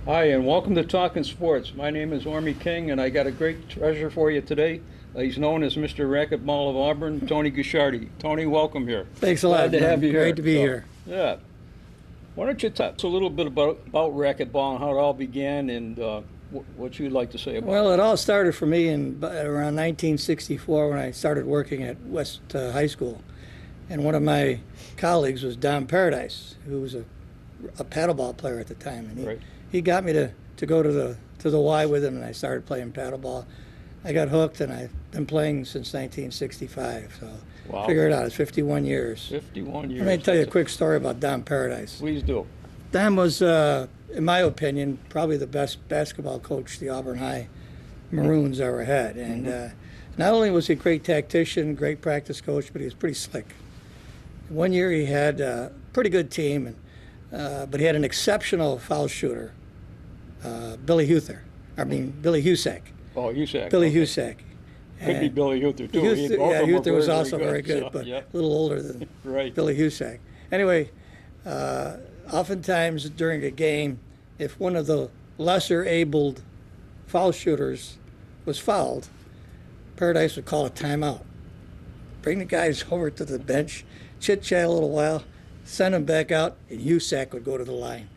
Hi, and welcome to Talkin Sports. My name is Ormie King, and I got a great treasure for you today. He's known as Mr. Racquetball of Auburn, Tony Gucciardi. Tony, welcome here. Thanks a lot. Glad to have you here. Great to be here. Yeah. Why don't you tell us a little bit about racquetball and how it all began and what you'd like to say about it? Well, it all started for me in around 1964 when I started working at West High School. And one of my colleagues was Don Paradise, who was a paddleball player at the time. And Right. he got me to go to the Y with him, and I started playing paddleball. I got hooked, and I've been playing since 1965. So Wow. figure it out. It's 51 years. 51 years. Let me tell you a quick story about Don Paradise. Please do. Don was, in my opinion, probably the best basketball coach the Auburn High Maroons ever had. And not only was he a great tactician, great practice coach, but he was pretty slick. One year he had a pretty good team, but he had an exceptional foul shooter, Billy Husak. Oh, Husak. Billy Okay. Husak. Could be Billy Huther, too. Huther was also very good, so, but yeah. a little older than Right. Billy Husak. Anyway, oftentimes during a game, if one of the lesser-abled foul shooters was fouled, Paradise would call a timeout. Bring the guys over to the bench, chit-chat a little while, send them back out, and Husak would go to the line.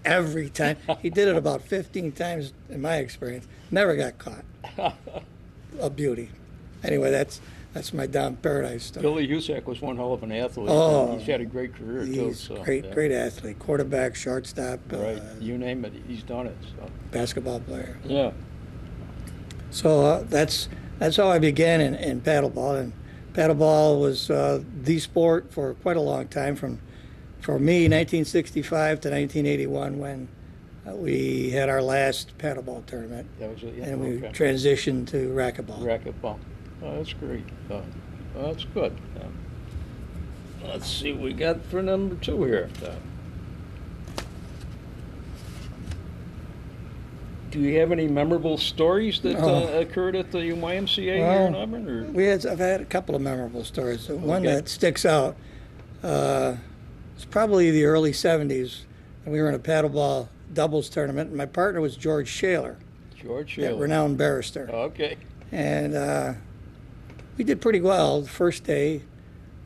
Every time. He did it about 15 times in my experience. Never got caught. A beauty. Anyway, that's my Don Paradise story. Billy Husak was one hell of an athlete. Oh, He's had a great career, too. He's So, great, yeah. great athlete. Quarterback, shortstop, Right. You name it, he's done it. So. basketball player. Yeah. So that's how I began in paddleball. And paddleball was the sport for quite a long time, for me, 1965 to 1981, when we had our last paddleball tournament, That was it. Yeah. and we Okay. transitioned to racquetball. Racquetball. Oh, that's great. Well, that's good. Let's see what we got for number 2 here. Do you have any memorable stories that occurred at the YMCA here in Auburn? Or? I've had a couple of memorable stories. One Okay. that sticks out, it's probably the early 70s, and we were in a paddleball doubles tournament, and my partner was George Shaler, George that Shale. renowned barrister. Okay. And we did pretty well the first day.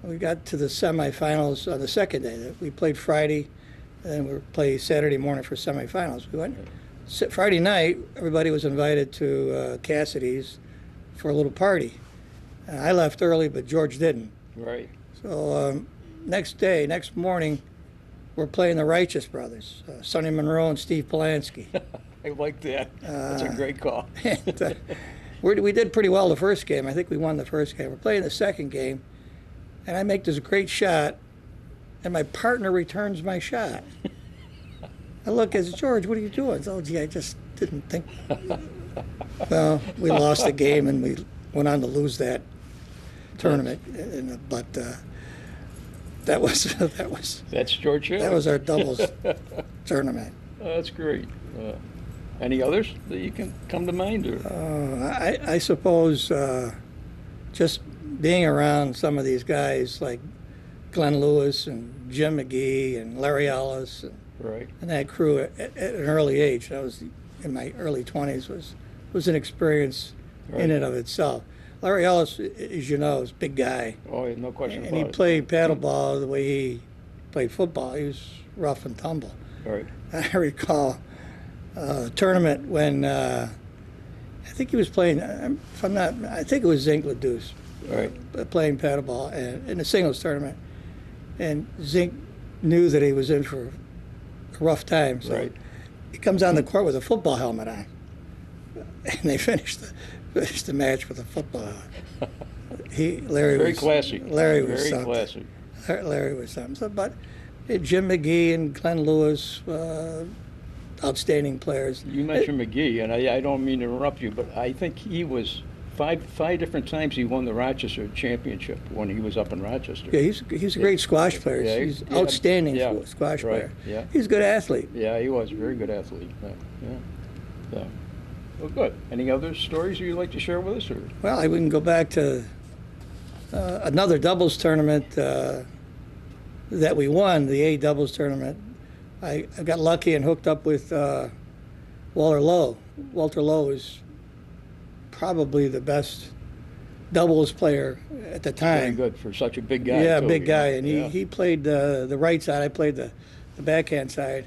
We got to the semifinals on the second day. We played Friday, and then we played Saturday morning for semifinals. We went Friday night. Everybody was invited to Cassidy's for a little party. I left early, but George didn't. Right. So next morning, we're playing the Righteous Brothers, Sonny Monroe and Steve Polanski. I like that. That's a great call. And, we did pretty well the first game. I think we won the first game. We're playing the second game, and I make this great shot, and my partner returns my shot. I look at George, what are you doing? Oh, gee, I just didn't think. Well, we lost the game, and we went on to lose that tournament. But that was That's George Shale. that was our doubles tournament. That's great. Any others that you can come to mind? Or? I suppose just being around some of these guys like Glenn Lewis and Jim McGee and Larry Ellis Right. and that crew at an early age. I was in my early 20s was an experience in and of itself. Larry Ellis, as you know, is a big guy. Oh, yeah, no question And about he it. played paddleball the way he played football. He was rough and tumble. Right. I recall a tournament when I think he was playing, I think it was Zink Ladouce, Right. playing paddleball in a singles tournament. And Zink knew that he was in for a rough time. So Right. he comes on the court with a football helmet on. And they finished the match with a football helmet. Very classy. Larry was Very something. classy. Larry was something. So, but Jim McGee and Glenn Lewis, outstanding players. You mentioned McGee, and I don't mean to interrupt you, but I think he was five different times he won the Rochester championship when he was up in Rochester. Yeah, he's a great squash player. Yeah, He's yeah, outstanding yeah, squash right, player. yeah. He's a good athlete. Yeah, he was a very good athlete. Yeah. Well, good. Any other stories you'd like to share with us? Or? Well, we can go back to another doubles tournament that we won, the A doubles tournament. I got lucky and hooked up with Walter Lowe. Walter Lowe is probably the best doubles player at the Very time. good for such a big guy. Yeah, too, big you guy, know? and Yeah. he played the right side. I played the backhand side,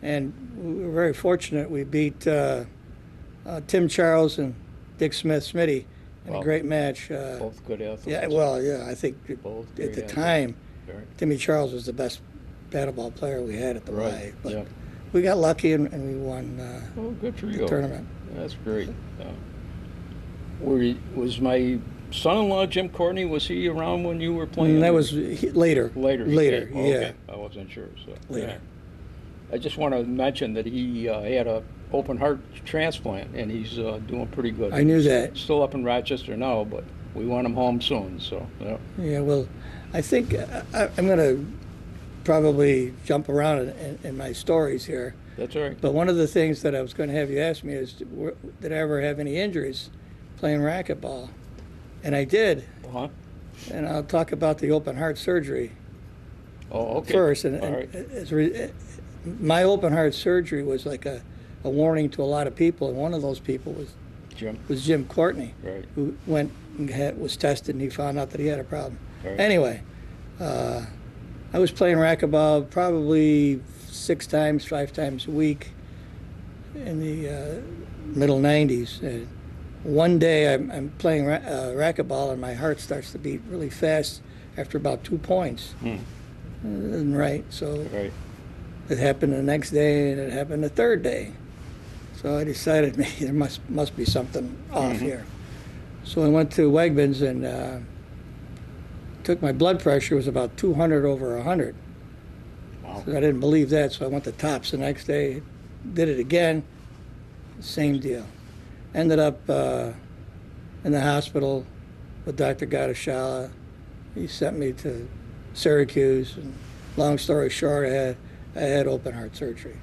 and we were very fortunate. We beat Tim Charles and Dick Smitty in Wow. a great match. Both good athletes. Yeah, well, yeah, I think Both at great the athletes. time, Right. Timmy Charles was the best paddleball player we had at the Right. Y. But Yeah. we got lucky and we won Oh, good for the you. tournament. That's great. Was my son-in-law Jim Courtney? Was he around when you were playing? And that was later. later. he Later, came. Oh, yeah. okay. I wasn't sure. So Later. yeah. I just want to mention that he had a open heart transplant, and he's doing pretty good. I knew that. Still up in Rochester now, but we want him home soon. So yeah. Yeah, well, I think I'm going to probably jump around in my stories here. That's all right. But one of the things that I was going to have you ask me is, did I ever have any injuries playing racquetball? And I did. Uh-huh. And I'll talk about the open heart surgery Oh, okay. first. And, All and right. my open heart surgery was like a warning to a lot of people. And one of those people Jim. was Jim Courtney, Right. who went and was tested, and he found out that he had a problem. Right. Anyway, I was playing racquetball probably 5 times a week in the middle 90s. And one day I'm playing racquetball and my heart starts to beat really fast after about 2 points. Isn't right. So Right. it happened the next day and it happened the third day. So I decided maybe there must be something off here. So I went to Wegmans and took my blood pressure. It was about 200 over 100. Wow. So I didn't believe that, so I went to Tops the next day, did it again, same deal. Ended up in the hospital with Dr. Gadashala. He sent me to Syracuse, and long story short, I had open heart surgery.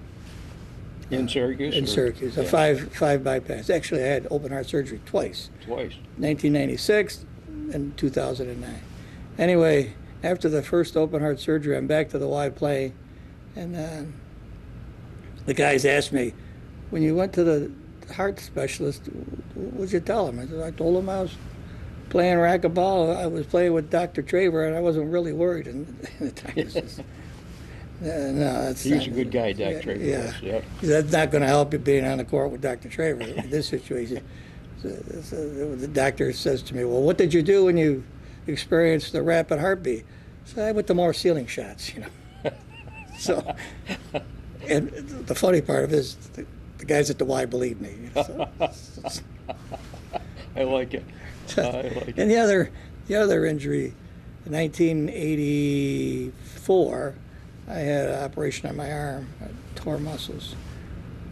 In Syracuse? In or- Syracuse, a yeah. five bypass. Actually, I had open heart surgery twice, Twice. 1996 and 2009. Anyway, after the first open heart surgery, I'm back to the Y playing, and the guys asked me, when you went to the heart specialist, what did you tell him? I told him I was playing racquetball. I was playing with Dr. Traver, and I wasn't really worried. And the doctor says, no, that's He was not- a good guy, Doc Traver Yeah. was. Yep. That's not going to help you being on the court with Dr. Traver in this situation. So the doctor says to me, well, what did you do when you experienced the rapid heartbeat? So I went to more ceiling shots, you know. So, and the funny part of it is the guys at the Y believe me. So, I like it. I like it. and the other injury, in 1984, I had an operation on my arm. I tore muscles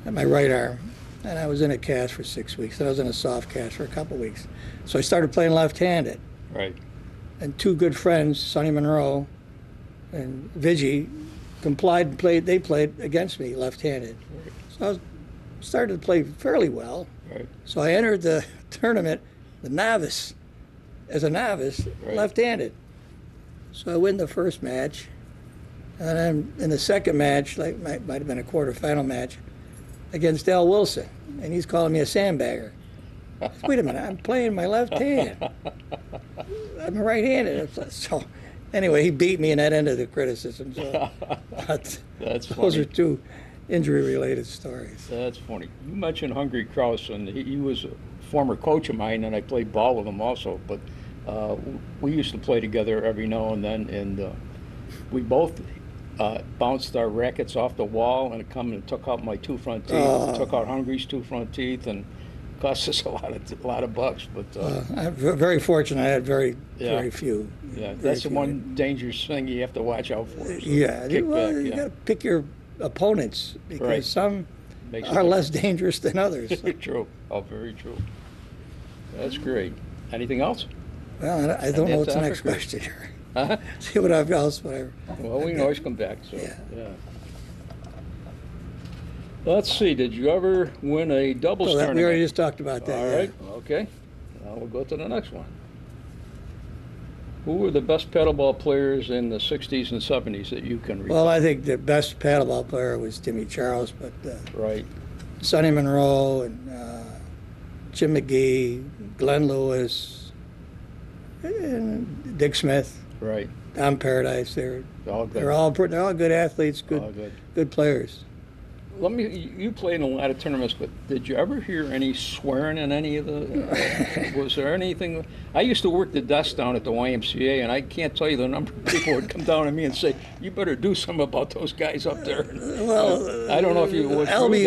at my right arm, and I was in a cast for 6 weeks. And I was in a soft cast for a couple weeks. So I started playing left-handed. Right. And 2 good friends, Sonny Monroe and Vigi, complied and played. They played against me left-handed. So I started to play fairly well. Right. So I entered the tournament, as a novice, Right. left-handed. So I win the first match, and then in the second match, like might have been a quarterfinal match, against Al Wilson, and he's calling me a sandbagger. I said, wait a minute, I'm playing my left hand. I'm right-handed. So anyway, he beat me, and that ended the criticism. So, but That's those funny. are 2 injury-related stories. That's funny. You mentioned Hungry Kraus, and he was a former coach of mine, and I played ball with him also. But we used to play together every now and then, and we both bounced our rackets off the wall and come and took out my 2 front teeth, took out Hungry's 2 front teeth, and cost us a lot of bucks. But I'm very fortunate. I had very Yeah. few. yeah, very that's the few. one dangerous thing you have to watch out for. So Yeah, kick well, back, you yeah. got to pick your opponents because Right. some Makes a are less dangerous than others. True. Oh, very true. That's great. Anything else? Well, I don't know what's the That's next Africa. question here. Uh-huh. See what I've else, whatever. Well, we can always come back. So, Yeah. Let's see. Did you ever win a doubles So that, tournament? we already just talked about that. All yeah. right. Okay. Now we'll go to the next one. Who were the best paddleball players in the 60s and 70s that you can recall? Well, I think the best paddleball player was Timmy Charles, but Right. Sonny Monroe and Jim McGee, Glenn Lewis, and Dick Smith, Right. Don Paradise. All good. They're all good athletes, All good. good players. You played in a lot of tournaments, but did you ever hear any swearing in any of the? Was there anything? I used to work the desk down at the YMCA, and I can't tell you the number of people would come down to me and say, "You better do something about those guys up there." Well, I don't know if you. Albie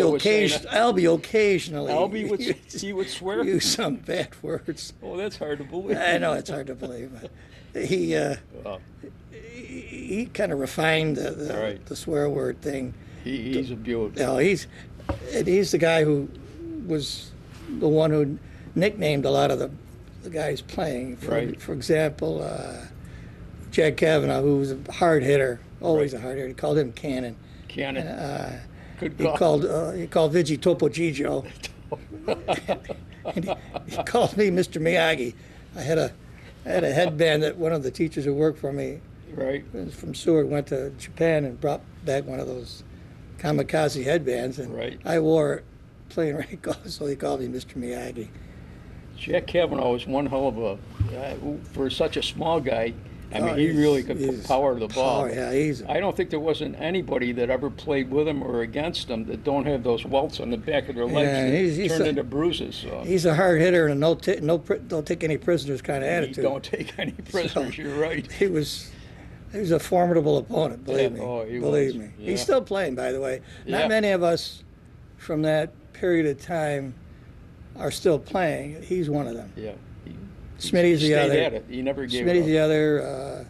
occasionally. Albie would swear. Use some bad words. Oh, that's hard to believe. I know it's hard to believe. But he kind of refined the swear word thing. He's a beaut. No, he's the guy who was the one who nicknamed a lot of the guys playing. For example, Jack Kavanaugh, who was a hard hitter, always a hard hitter. He called him Cannon. Cannon. Good He called Vigi Topo Gigio. And he called me Mr. Miyagi. I had a headband that one of the teachers who worked for me, right, from Seward, went to Japan and brought back one of those kamikaze headbands, and I wore it playing right golf, so he called me Mr. Miyagi. Jack Kavanaugh was one hell of a, for such a small guy, I mean, he really could put power to the ball. Yeah, I don't think there wasn't anybody that ever played with him or against him that don't have those welts on the back of their legs that turn into bruises. So. He's a hard hitter and don't take any prisoners kind of attitude. He don't take any prisoners, you're right. He was a formidable opponent, believe me. Oh, believe me. Yeah. He's still playing, by the way. Not many of us from that period of time are still playing. He's one of them. Yeah. Smitty's the other. At it. He never gave Smitty's it up. the other.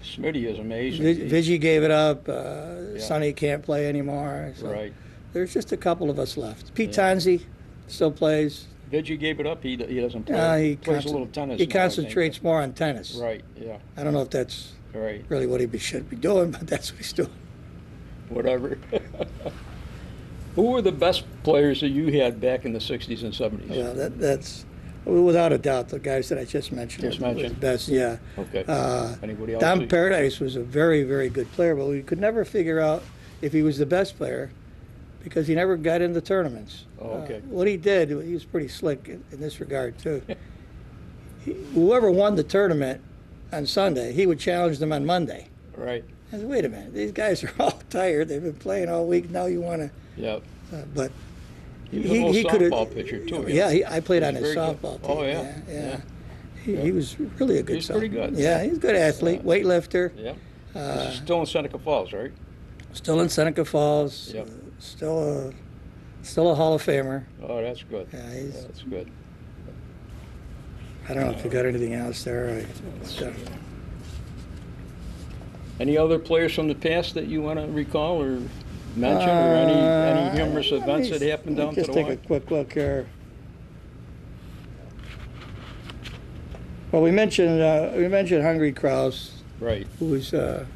Smitty is amazing. Vigi gave it up. Sonny can't play anymore. So right. There's just a couple of us left. Pete Tanzi still plays. Vigi gave it up. He doesn't play. He plays a little tennis. He now, concentrates more on tennis. Right. Yeah. I don't know if that's really what he should be doing, but that's what he's doing. Whatever. Who were the best players that you had back in the 60s and 70s? Well, that's without a doubt the guys that I just mentioned. Was the best, yeah. Okay. Anybody else? Don Paradise was a very, very good player, but we could never figure out if he was the best player because he never got into tournaments. Oh, okay. What he did, he was pretty slick in this regard, too. Whoever won the tournament on Sunday, he would challenge them on Monday. Right. I said, wait a minute, these guys are all tired. They've been playing all week. Now you want to... Yeah. But he was a little softball pitcher, too. Yeah, I played on his softball team. Oh, yeah. He was really a good He's pretty good. Yeah, he's a good athlete, weightlifter. Yeah. This is still in Seneca Falls, right? Still in Seneca Falls. Yep. Still a Hall of Famer. Oh, that's good. Yeah, that's good. I don't know if you got anything else there. Any other players from the past that you want to recall or mention, or any humorous events that happened down to the Just take a quick look here. Well, we mentioned Hungry Kraus, right? Who was a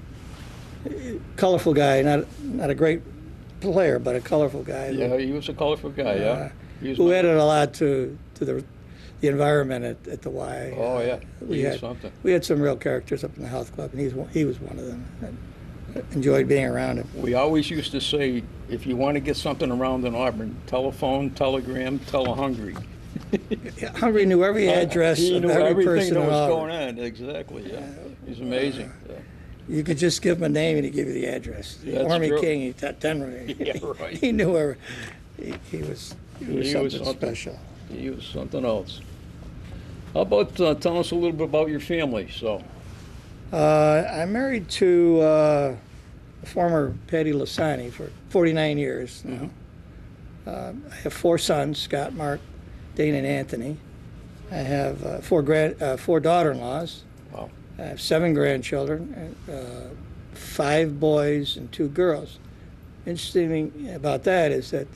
colorful guy, not a great player, but a colorful guy. Yeah, he was a colorful guy. Who added a lot to the environment at the Y. Oh yeah, we had some real characters up in the health club, and he was one of them. I enjoyed being around him. We always used to say, if you want to get something around in Auburn, telephone, telegram, tell Hungry. Hungry knew every address of every person that in was Auburn. going on. Exactly. Yeah, he's amazing. You could just give him a name and he'd give you the address. Ormie King, he knew where he was something special. He was something else. How about tell us a little bit about your family? So, I'm married to former Patty Lasani for 49 years now. I have 4 sons: Scott, Mark, Dane, and Anthony. I have 4 daughter-in-laws. Wow. I have 7 grandchildren, 5 boys and 2 girls. Interesting thing about that is that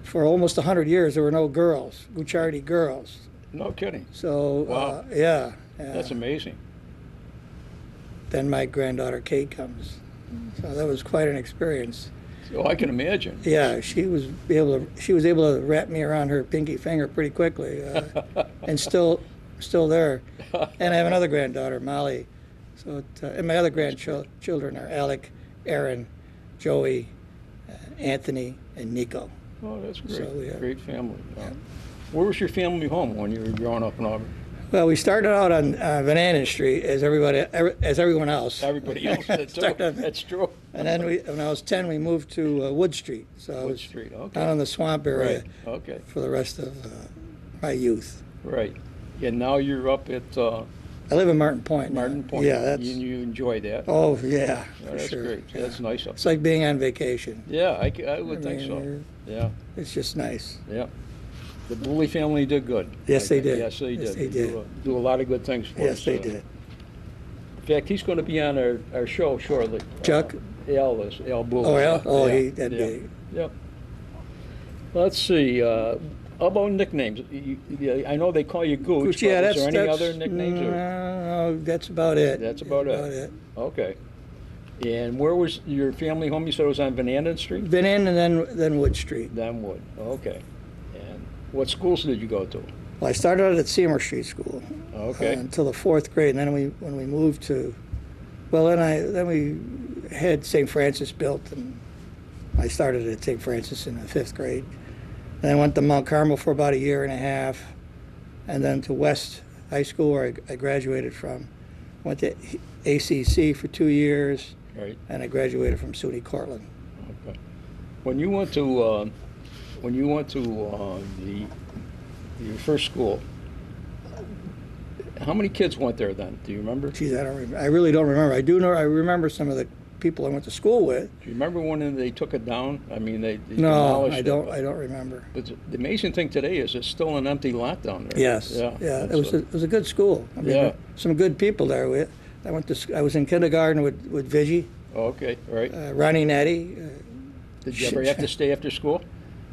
for almost 100 years there were no girls, Gucciardi girls. No kidding. So, wow. Yeah. That's amazing. Then my granddaughter Kate comes. So that was quite an experience. Oh, I can imagine. Yeah, she was able to wrap me around her pinky finger pretty quickly, and still still there. And I have another granddaughter, Molly. So, and my other grandchildren are Alec, Aaron, Joey, Anthony, and Nico. Oh, that's great. So we have, great family. Where was your family home when you were growing up in Auburn? Well, we started out on Van Anden Street as everyone else. Everybody else did too. That's true. And then when I was 10, we moved to Wood Street. So I Wood was Street, okay. down in the swamp area Right, okay. for the rest of my youth. Right. And now you're up at I live in Martin Point. Martin Point. Yeah, that's. You enjoy that. Oh yeah, Yeah, for that's sure. great. Yeah. That's nice up It's there. like being on vacation. Yeah, I would think so. mean, Yeah, It's just nice. yeah. The Booley family did good. Yes, they did. Yes, they Yes, did. they did. Do a lot of good things for us. Yes, they did. In fact, he's going to be on our show shortly. Chuck? Al Booley. Oh yeah. Oh, yeah. that'd yeah. be. Yep. Let's see. How about nicknames? I know they call you Gooch, Yeah, but that's. is there any that's other nicknames? Or? No, that's about it. That's about it. Okay. And where was your family home? You said it was on Van Anden Street? Van Anden and then Wood Street. Then Wood. Okay. And what schools did you go to? Well, I started out at Seymour Street School. Okay. Until the 4th grade, and then when we moved to, well, then we had St. Francis built, and I started at St. Francis in the 5th grade. Then I went to Mount Carmel for about a year and a half, and then to West High School, where I graduated from. Went to ACC for 2 years, Right. and I graduated from SUNY Cortland. Okay. When you went to your first school, how many kids went there then? Do you remember? Do Geez, I don't remember. I really don't remember. I do know. I remember some of the people I went to school with. you remember when they took it down? I mean, they No, demolished I it, don't. but- I don't remember. But the amazing thing today is it's still an empty lot down there. Yes. Yeah. Yeah. that's It was a good school. I mean, Yeah. some good people there. I was in kindergarten with Vigi, Okay. Right. Ronnie Natty. Did you ever have to stay after school?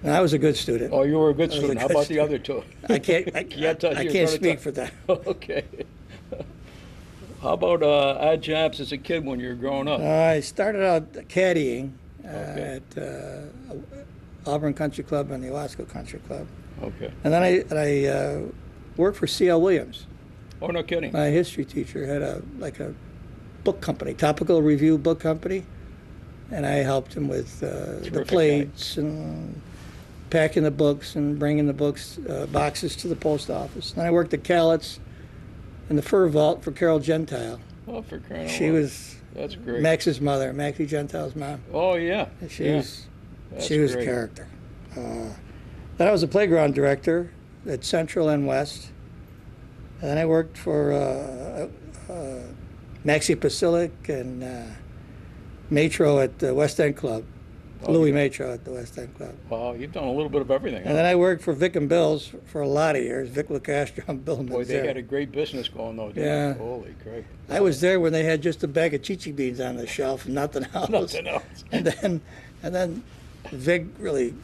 And I was a good student. Oh, you were a good I was a student. How good about the student. other two? I can't. I Yeah, tell- I you're can't gonna speak tell- for that. Okay. How about odd jobs as a kid when you were growing up? I started out caddying Okay. at Auburn Country Club and the Owasco Country Club, Okay. and then I worked for C.L. Williams. Oh, no kidding. My history teacher had a book company, topical review book company, and I helped him with the Terrific plates and packing the books and bringing the books boxes to the post office. Then I worked at Calit's in the fur vault for Carol Gentile. Oh, for crying out She loud. was That's great. Max's mother, Maxie Gentile's mom. Oh, yeah. And she Yeah. was That's she was a great. character. Then I was a playground director at Central and West. And then I worked for Maxie Pasilic and Matro at the West End Club. Oh, Louis yeah. Matro at the West End Club. Wow, you've done a little bit of everything. And then I worked for Vic and Bill's for a lot of years. Vic LaCastro and Bill Boy, they had a Manzera. great business going, though. didn't Yeah. they? Holy crap. I was there when they had just a bag of chichi beans on the shelf and nothing else. Nothing else. And then Vic really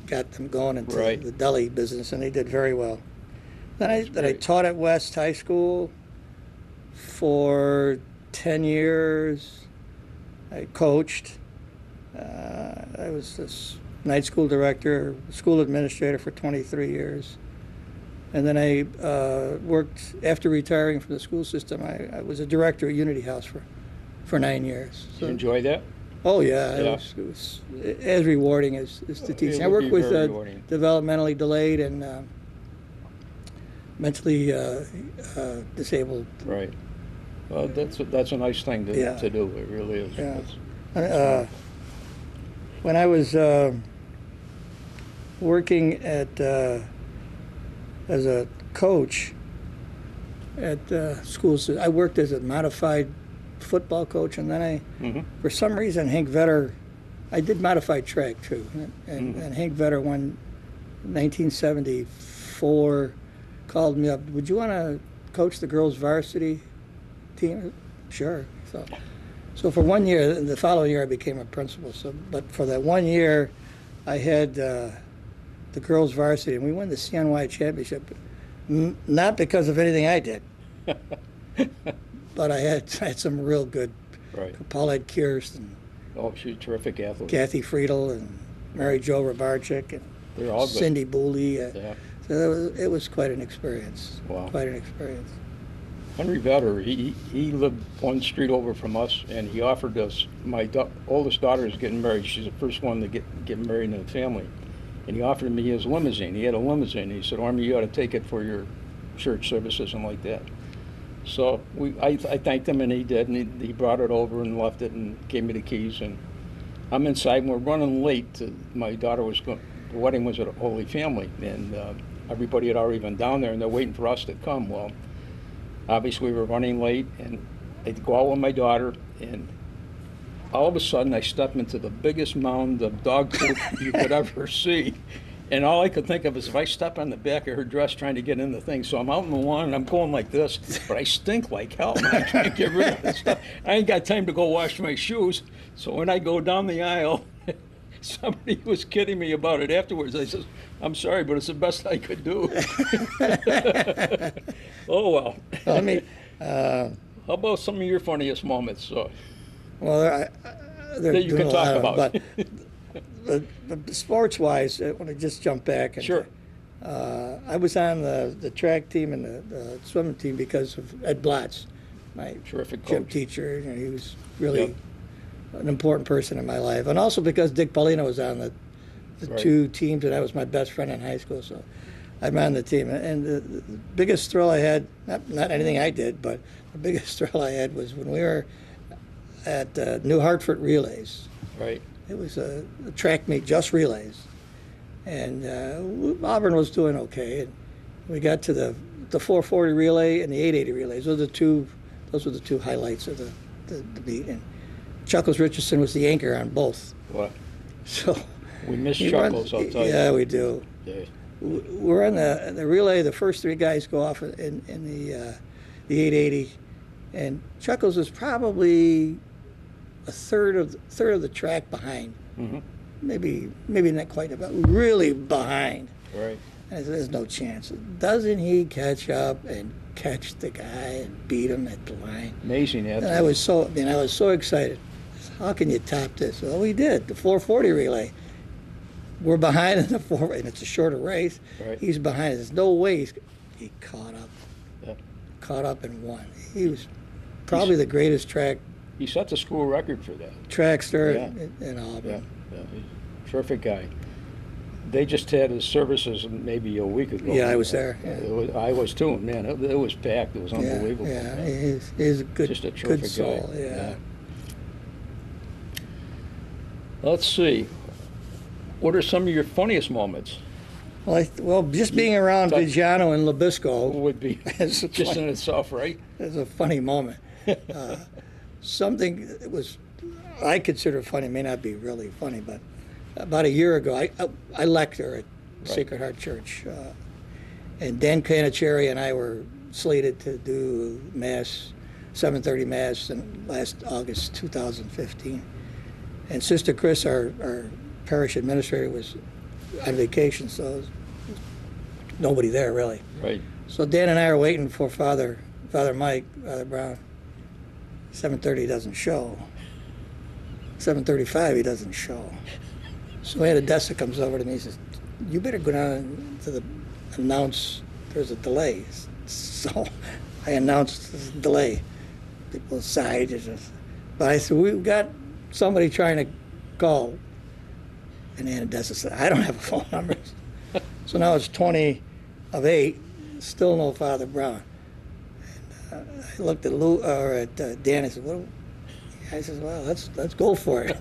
got them going into Right. the deli business, and they did very well. Then I great. taught at West High School for 10 years. I coached. I was this night school director, school administrator for 23 years. And then I worked, after retiring from the school system, I was a director at Unity House for 9 years. Did you enjoy that? Oh yeah, Yeah. it was as rewarding as the teaching. I would worked be with very rewarding. developmentally delayed and mentally disabled. Right. Well, that's a nice thing Yeah. to do. It really is. Yeah. It's- When I was working at as a coach at schools, I worked as a modified football coach, and then Mhm. for some reason, Hank Vetter, I did modified track too, and Hank Vetter, one 1974, called me up. Would you want to coach the girls' varsity team? Sure. So for 1 year, the following year I became a principal. But for that 1 year, I had the girls' varsity, and we won the CNY championship. Not because of anything I did, but I had some real good. Right. Paulette Kirsten, Oh, she's a terrific athlete. Kathy Friedel, and Mary Jo Rabarczyk, and They're all good. Cindy Booley. Yeah. So it was quite an experience. Wow. Quite an experience. Henry Vetter, he lived one street over from us, and he offered us, my oldest daughter is getting married. She's the first one to get married in the family. And he offered me his limousine. He had a limousine. He said, Ormie, you ought to take it for your church services and like that. So I thanked him, and he did, and he brought it over and left it and gave me the keys. And I'm inside, and we're running late. My daughter was going, the wedding was at a Holy Family, and everybody had already been down there, and they're waiting for us to come. Well, obviously we were running late, and I go out with my daughter, and all of a sudden I step into the biggest mound of dog poop you could ever see. And all I could think of is if I step on the back of her dress trying to get in the thing. So I'm out in the lawn and I'm going like this, but I stink like hell. I can't get rid of this stuff. I ain't got time to go wash my shoes. So when I go down the aisle, somebody was kidding me about it afterwards. I said, I'm sorry, but it's the best I could do. Oh, well. I mean, how about some of your funniest moments? well, they're That you doing can a talk lot of them, about. but sports-wise, I want to just jump back. And, Sure. I was on the track team and the swimming team because of Ed Blatz, my Terrific gym coach. teacher. You know, he was really Yep. an important person in my life. And also because Dick Paulino was on the Right. two teams, and I was my best friend in high school. So I'm on the team. And the biggest thrill I had, not anything I did, but the biggest thrill I had was when we were at New Hartford Relays. Right. It was a track meet, just relays. And Auburn was doing okay. And we got to the 440 relay and the 880 relays. Those were the two highlights of the meet. And Chuckles Richardson was the anchor on both. Well, So we miss he Chuckles, runs- I'll tell you. Yeah, we do. Yeah. We're on the relay. The first three guys go off in the 880, and Chuckles is probably a third of the track behind. Mm-hmm. Maybe not quite, but really behind. Right. And I said, there's no chance. Doesn't he catch up and catch the guy and beat him at the line? Amazing And athlete. I was so excited. How can you top this? Well, we did. The 440 relay. We're behind in the 4, and it's a shorter race. Right. He's behind. There's no way he caught up. Yeah. Caught up and won. He was probably the greatest He set the school record for that. trackster Yeah. in Auburn. Yeah. He's a terrific guy. They just had his services maybe a week ago. Yeah, I was there. Yeah. I was too. Man, it was packed. It was unbelievable. Yeah, he's a good, Just a good terrific soul. guy. Yeah. Let's see. What are some of your funniest moments? Well, just being around That- Vigiano and Labisco Would be is just in itself, right? a funny moment. Something that was I consider funny, may not be really funny, but about a year ago, I lecture at Sacred Heart Church, and Dan Canicherri and I were slated to do Mass, 7:30 Mass, in last August 2015. And Sister Chris, our parish administrator, was on vacation, so there was nobody there really. Right. So Dan and I are waiting for Father Mike, Father Brown. 7:30 doesn't show. 7:35 he doesn't show. So Anadessa comes over to me and says, "You better go down to the announce there's a delay." So I announced the delay. People sighed. But I said, "We've got somebody trying to call." And Anadessa said, "I don't have a phone number." So now it's 20 of 8, still no Father Brown. And I looked at Dan and said, "What?" I said, "Well, let's go for it."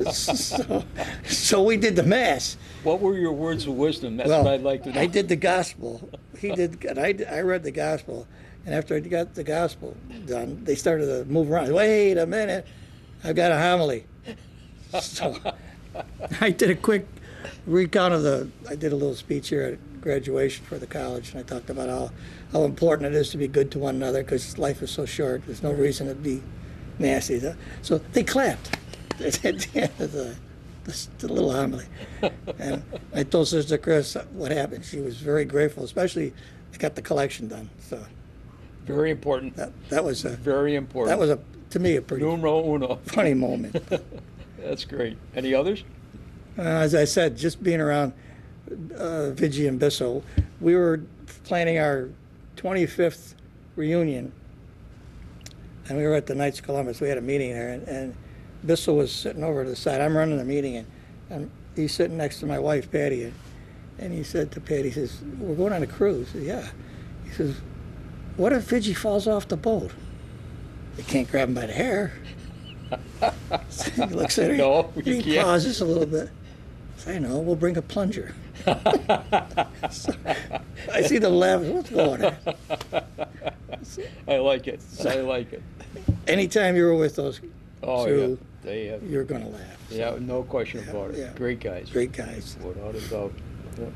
So we did the Mass. What were your words of wisdom? That's Well, what I'd like to know. I did the Gospel. He did. And I read the Gospel, and after I got the Gospel done, they started to move around. Wait a minute, I've got a homily. So I did a quick recount of I did a little speech here at graduation for the college, and I talked about how important it is to be good to one another because life is so short. There's no reason to be nasty. So they clapped at the end of the little homily. And I told Sister Chris what happened. She was very grateful, especially I got the collection done. So Very important. that was Very important. to me a pretty Numero uno. funny moment. That's great. Any others? As I said, just being around Vigi and Bisso, we were planning our 25th reunion, and we were at the Knights of Columbus. We had a meeting there, and Bissell was sitting over to the side. I'm running the meeting, and he's sitting next to my wife, Patty, and he said to Patty, he says, "We're going on a cruise." I said, "Yeah." He says, "What if Vidgie falls off the boat? You can't grab him by the hair." So he looks at her. No, you he can't. pauses a little bit. I know, we'll bring a plunger. So, I see them laughing. What's going on? I like it. I like it. Anytime you were with those Oh, two, yeah. They have, you're going to laugh. yeah, no question about it. yeah. Great guys. Great guys. Without a doubt. Yeah.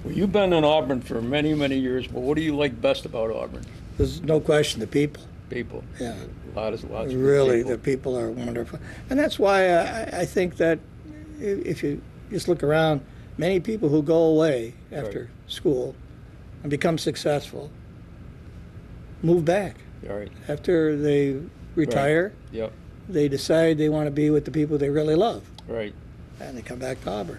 Well, you've been in Auburn for many, many years, but what do you like best about Auburn? There's no question the people. People. Yeah. Lots of Really, people. the people are wonderful. And that's why I think that if you just look around, many people who go away after Right. school and become successful move back. All right. After they retire, Yep. they decide they want to be with the people they really love, Right. and they come back to Auburn.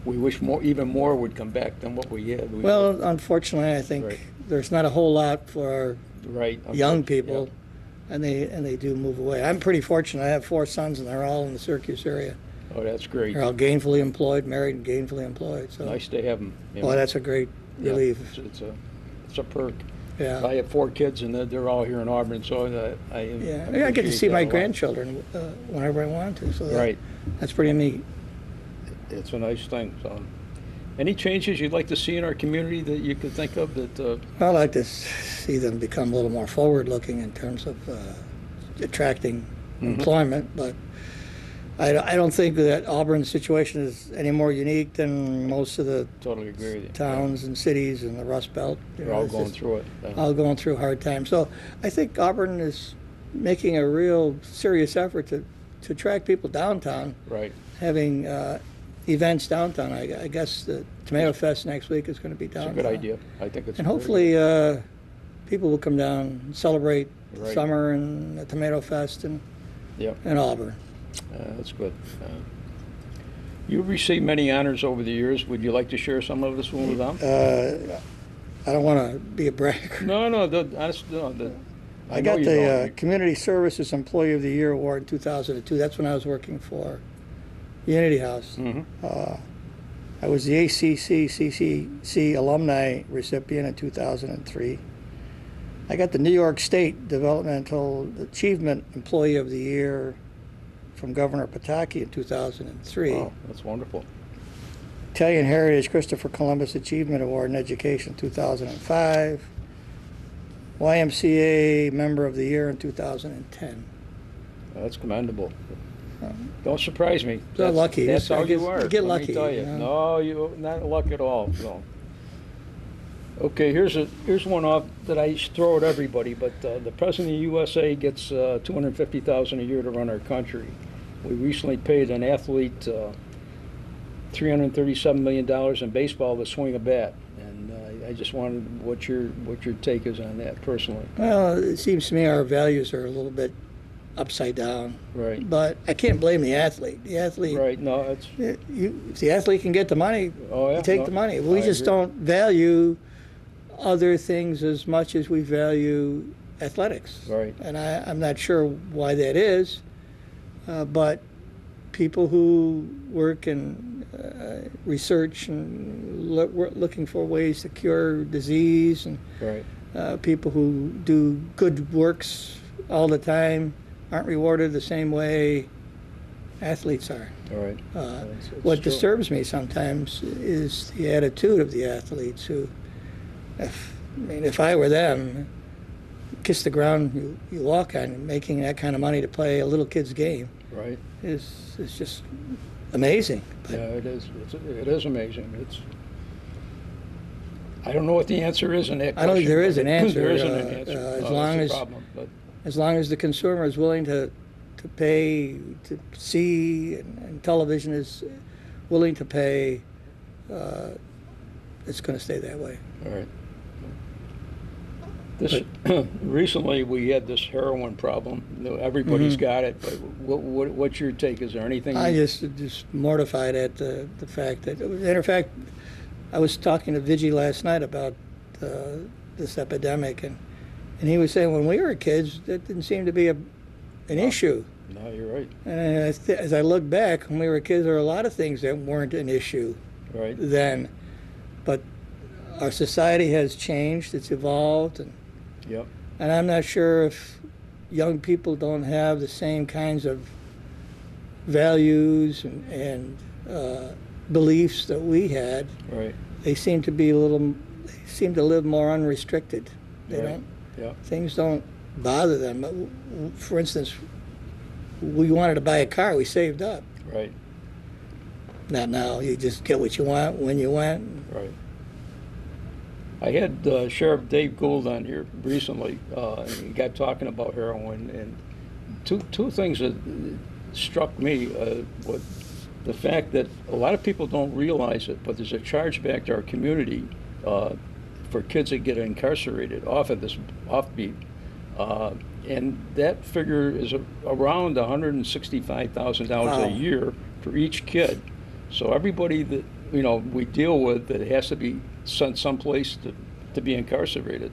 We wish more, even more would come back than what we had. Well, unfortunately, I think Right. there's not a whole lot for our right. young people, Yep. and they do move away. I'm pretty fortunate. I have 4 sons, and they're all in the Syracuse area. Oh, that's great. They're all gainfully employed, married and gainfully employed. So, Nice to have them. well, that's a great relief. It's a perk. Yeah. I have 4 kids, and they're all here in Auburn, so I Yeah, I get to see my grandchildren whenever I want to. So Right. that's pretty neat. It's a nice thing. So, any changes you'd like to see in our community that you could think of that? I like to see them become a little more forward-looking in terms of attracting employment, but I don't think that Auburn's situation is any more unique than most of the Totally agree with you. towns and cities in the Rust Belt. You They're know, all it's going just through it. all going through hard times. So I think Auburn is making a real serious effort to attract people downtown, Right. having events downtown. I guess the Tomato Fest next week is going to be It's a downtown. good idea. I think it's. And a very hopefully good- people will come down and celebrate Right. summer and the Tomato Fest in Yep. Auburn. That's good. You've received many honors over the years. Would you like to share some of this one with them? I don't want to be a bragger. No. Honestly, no. I know got you the don't. Community Services Employee of the Year award in 2002. That's when I was working for Unity House. Mhm. I was the ACC CCC alumni recipient in 2003. I got the New York State Developmental Achievement Employee of the Year from Governor Pataki in 2003. Wow, that's wonderful. Italian Heritage Christopher Columbus Achievement Award in Education 2005. YMCA Member of the Year in 2010. That's commendable. Don't surprise me. So lucky. That's how I guess you are. you get let me lucky, tell you. you know. No, you not luck at all. No. Okay, here's one off that I throw at everybody. But the president of the USA gets $250,000 a year to run our country. We recently paid an athlete $337 million in baseball to swing a bat, and I just wanted what your take is on that personally. Well, it seems to me our values are a little bit upside down. Right. But I can't blame the athlete. The athlete, Right. No, it's if the athlete can get the money, oh yeah. you take no, the money. We I just agree. don't value other things as much as we value athletics. Right. And I'm not sure why that is, but people who work in research and looking for ways to cure disease, and Right. people who do good works all the time aren't rewarded the same way athletes are. All right. It's What true. disturbs me sometimes is the attitude of the athletes who, if I were them, kiss the ground you walk on. Making that kind of money to play a little kid's game Right. is just amazing. But Yeah, it is. It is amazing. I don't know what the answer is in that question. I don't think there is but an answer. There isn't an answer. As No, long that's the as problem, but as long as the consumer is willing to pay to see, and television is willing to pay, it's going to stay that way. all right. This recently we had this heroin problem. Everybody's got it, but what's your take? Is there anything? I just mortified at the fact that, matter of fact, I was talking to Vigi last night about this epidemic, and he was saying when we were kids, that didn't seem to be an issue. No, you're right. And as I look back, when we were kids, there were a lot of things that weren't an issue Right. then. But our society has changed, it's evolved, Yep. and I'm not sure if young people don't have the same kinds of values and beliefs that we had. Right. They seem to live more unrestricted. They Right. don't, Yeah. things don't bother them. For instance, we wanted to buy a car, we saved up. Right. Not now, you just get what you want when you want. Right. I had Sheriff Dave Gould on here recently, and he got talking about heroin, and two things that struck me was the fact that a lot of people don't realize it, but there's a charge back to our community for kids that get incarcerated off of this offbeat, and that figure is around $165,000 Wow. a year for each kid. So everybody that we deal with that has to be sent someplace to be incarcerated,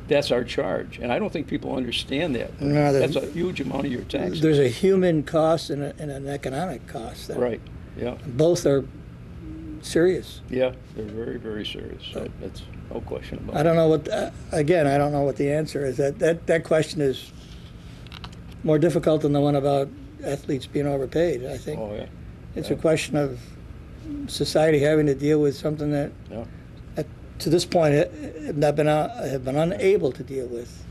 that's our charge. And I don't think people understand that. No, That's a huge amount of your taxes. There's a human cost and an economic cost. Right. Yeah. Both are serious. Yeah. They're very, very serious. So that's no question about I it. don't know what, again, I don't know what the answer is. That question is more difficult than the one about athletes being overpaid, I think. Oh yeah. It's Yeah. a question of society having to deal with something that, Yeah. to this point, have been unable to deal with.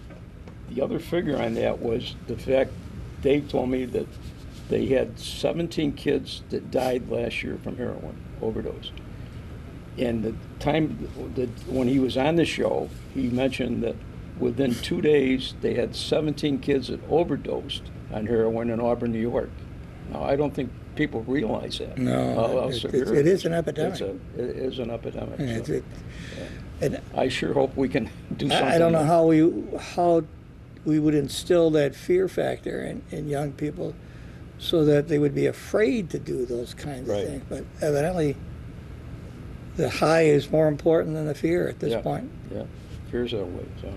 The other figure on that was the fact Dave told me that they had 17 kids that died last year from heroin overdose. And the time that when he was on the show, he mentioned that within 2 days they had 17 kids that overdosed on heroin in Auburn, New York. Now I don't think people realize that. No, how severe it is an epidemic. It is an epidemic. And So and I sure hope we can do something. I don't know how we would instill that fear factor in young people so that they would be afraid to do those kinds Right. of things. But evidently, the high is more important than the fear at this Yeah. point. Yeah, fears that way. So,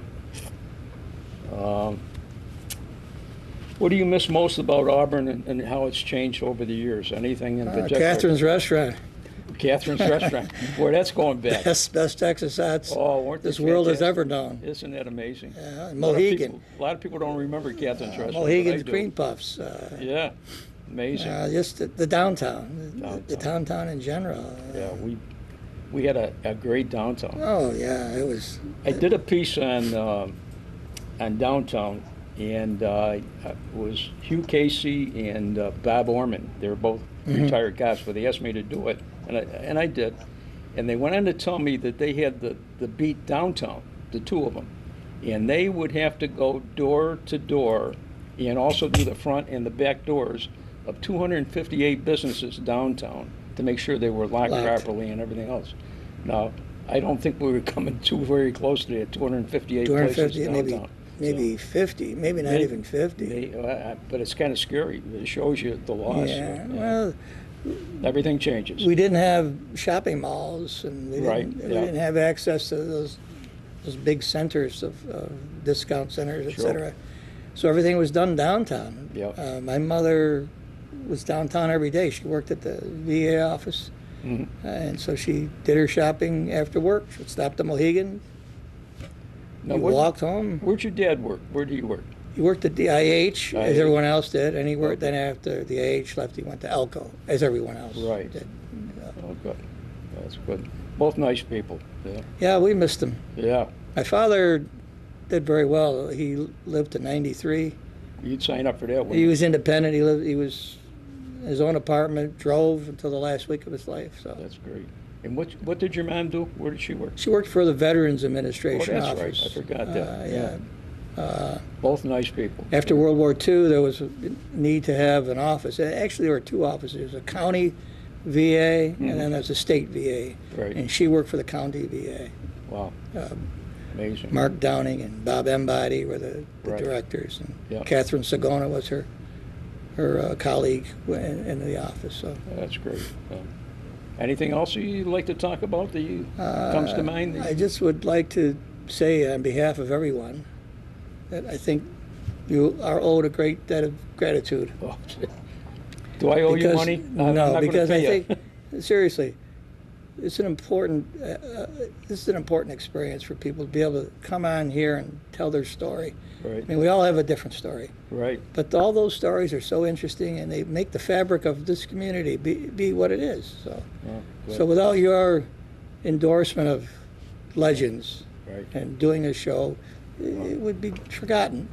what do you miss most about Auburn and how it's changed over the years? Anything in particular? Catherine's Restaurant, Catherine's Restaurant. Boy, that's going back. best Texas hots Oh, weren't they this world has fantastic? ever known. Isn't that amazing? Yeah, A Mohegan, lot of people don't remember Catherine's Restaurant. but I Mohegan's do. Green Puffs. Yeah, amazing. Just the downtown, the Downtown. downtown in general. Yeah, we had a great downtown. Oh yeah, it was. I did a piece on downtown, and it was Hugh Casey and Bob Orman. They were both retired cops, but they asked me to do it, and I did. And they went on to tell me that they had the beat downtown, the two of them, and they would have to go door to door, and also do the front and the back doors of 258 businesses downtown to make sure they were locked properly and everything else. Now, I don't think we were coming too very close to that 258 places 250, downtown. maybe 50, maybe not even 50. But it's kind of scary. It shows you the loss. Yeah, well, Everything changes. we didn't have shopping malls, and we Right, didn't, we yeah. didn't have access to those big centers of discount centers, et Sure. cetera. So everything was done downtown. Yeah. My mother was downtown every day. She worked at the VA office, Mhm. and so she did her shopping after work. She'd stop to Mohegan. Now, You walked home. Where'd your dad work? Where did he work? He worked at the IH, as IH. everyone else did, and he worked. Then after the IH left, he went to Elko, as everyone else Right. did. Oh, good. That's good. Both nice people. Yeah. Yeah, we missed him. Yeah. My father did very well. He lived to 93. You'd sign up for that one. He was independent. He was in his own apartment, drove until the last week of his life. So That's great. And what did your mom do? Where did she work? she worked for the Veterans Oh, Administration that's right. office. I forgot that. Yeah. Both nice people. After World War II, there was a need to have an office. Actually, there were two offices: a county VA, and then there's a state VA. Right. And she worked for the county VA. Wow. Amazing. Mark Downing and Bob Embody were the Right. directors, and Yeah. Catherine Sagona was her colleague in the office. So That's great. Anything else you'd like to talk about that comes to mind? I just would like to say on behalf of everyone that I think you are owed a great debt of gratitude. Oh, do I owe you money? I'm not No, gonna because pay I you. think, seriously, it's an important, this is an important experience for people to be able to come on here and tell their story. Right, I mean, we all have a different story, right. but all those stories are so interesting, and they make the fabric of this community be what it is. So, Oh, good. so without your endorsement of legends Right. and doing a show, it would be forgotten.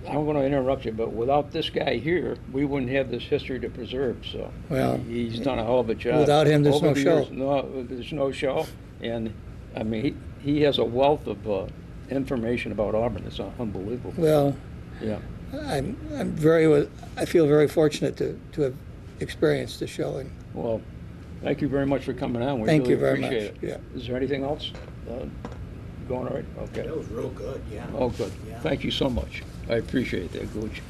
I'm going to interrupt you, but without this guy here, we wouldn't have this history to preserve. So Well, he's done a hell of a job. without him, there's Over no the show. years, no, there's no show, and I mean he has a wealth of information about Auburn. It's unbelievable. Well, Yeah. I feel very fortunate to have experienced the show, and Well, thank you very much for coming on. We Thank really you very appreciate much. it. Yeah. Is there anything else? Going all right? Okay. That was real good, yeah. Oh, good. Yeah. Thank you so much. I appreciate that, Gooch.